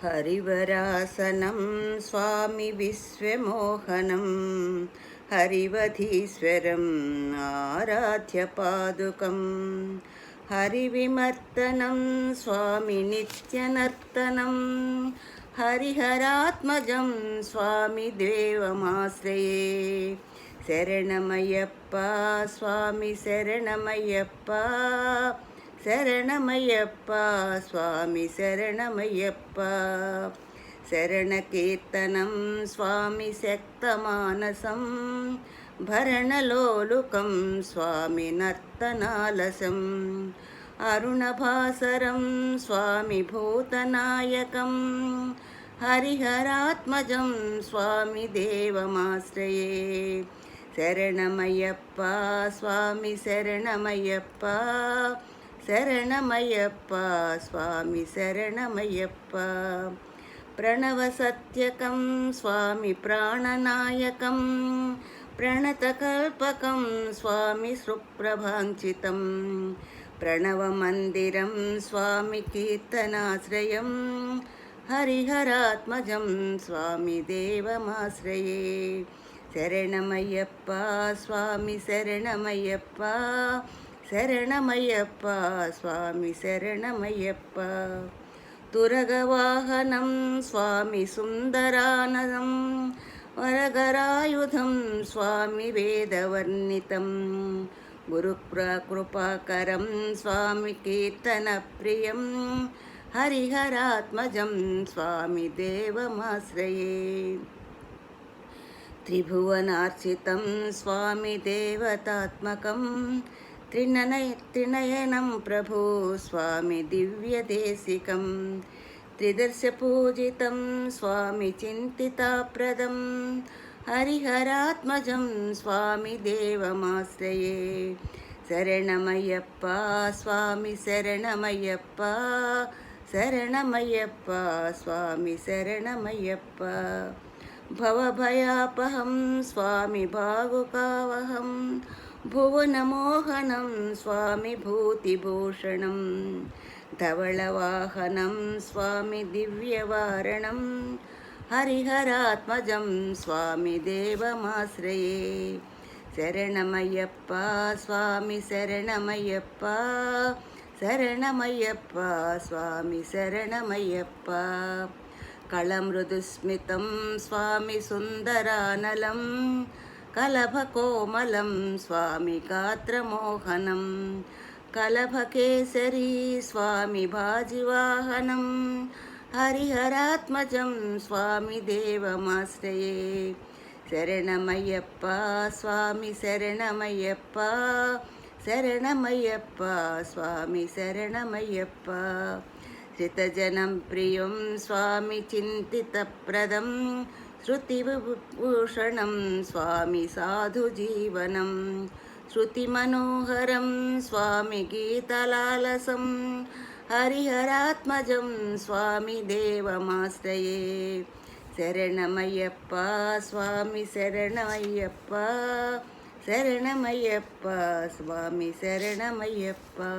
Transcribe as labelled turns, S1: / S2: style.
S1: हरिवरासनं स्वामि विश्वमोहनं हरिवधीश्वरम् आराध्य पादुकं हरिविमर्दनं स्वामि नित्यनर्तनं हरिहरात्मजं स्वामि देवमाश्रये शरणमय्यप्पा स्वामि शरणमय्यप्पा शरणमय्यप्पा स्वामि शरणमय्यप्पा शरणकीर्तनं स्वामि शक्तमानसं भरणलोलुकं स्वामि नर्तनालसम् अरुणभासरं स्वामि भूतनायकं हरिहरात्मजं स्वामि देवमाश्रये शरणमय्यप्पा स्वामि शरणमय्यप्पा शरणमय्यप्पा स्वामि शरणमय्यप्पा प्रणवसत्यकं स्वामि प्राणनायकं प्रणतकल्पकं स्वामि सुप्रभाञ्चितं प्रणवमन्दिरं स्वामि कीर्तनाश्रयं हरिहरात्मजं स्वामि देवमाश्रये शरणमय्यप्पा स्वामि शरणमय्यप्पा शरणमय्यप्पा स्वामि शरणमय्यप्पा तुरगवाहनं स्वामि सुन्दराननं वरगरायुधं स्वामि वेदवर्णितं गुरुकृपाकरं स्वामि कीर्तनप्रियं हरिहरात्मजं स्वामि देवमाश्रये त्रिभुवनार्चितं स्वामि देवतात्मकं त्रिनयनं प्रभु स्वामि दिव्यदेशिकं त्रिदर्शपूजितं स्वामि चिन्तिताप्रदं हरिहरात्मजं स्वामि देवमाश्रये शरणमय्यप्पा स्वामि शरणमय्यप्पा शरणमय्यप्पा स्वामि शरणमय्यप्पा भवभयापहं स्वामि भावुकावहं भुवनमोहनं स्वामि भूतिभूषणं धवलवाहनं स्वामि दिव्यवारणं हरिहरात्मजं स्वामि देवमाश्रये शरणमय्यप्पा स्वामि शरणमय्यप्पा शरणमय्यप्पा स्वामि शरणमय्यप्पा कलमृदुस्मितं स्वामि सुन्दरानलं कलभकोमलं स्वामि गात्रमोहनं कलभकेसरी स्वामि भाजिवाहनं हरिहरात्मजं स्वामि देवमाश्रये शरणमय्यप्पा स्वामि शरणमय्यप्पा शरणमय्यप्पा स्वामि शरणमय्यप्पा श्रितजनं प्रियं स्वामि चिन्तितप्रदं श्रुतिविभूषणं स्वामि साधुजीवनं श्रुतिमनोहरं स्वामि गीतलालसं हरिहरात्मजं स्वामि देवमाश्रये शरणमय्यप्पा स्वामि शरणमय्यप्पा शरणमय्यप्पा स्वामि शरणमय्यप्पा।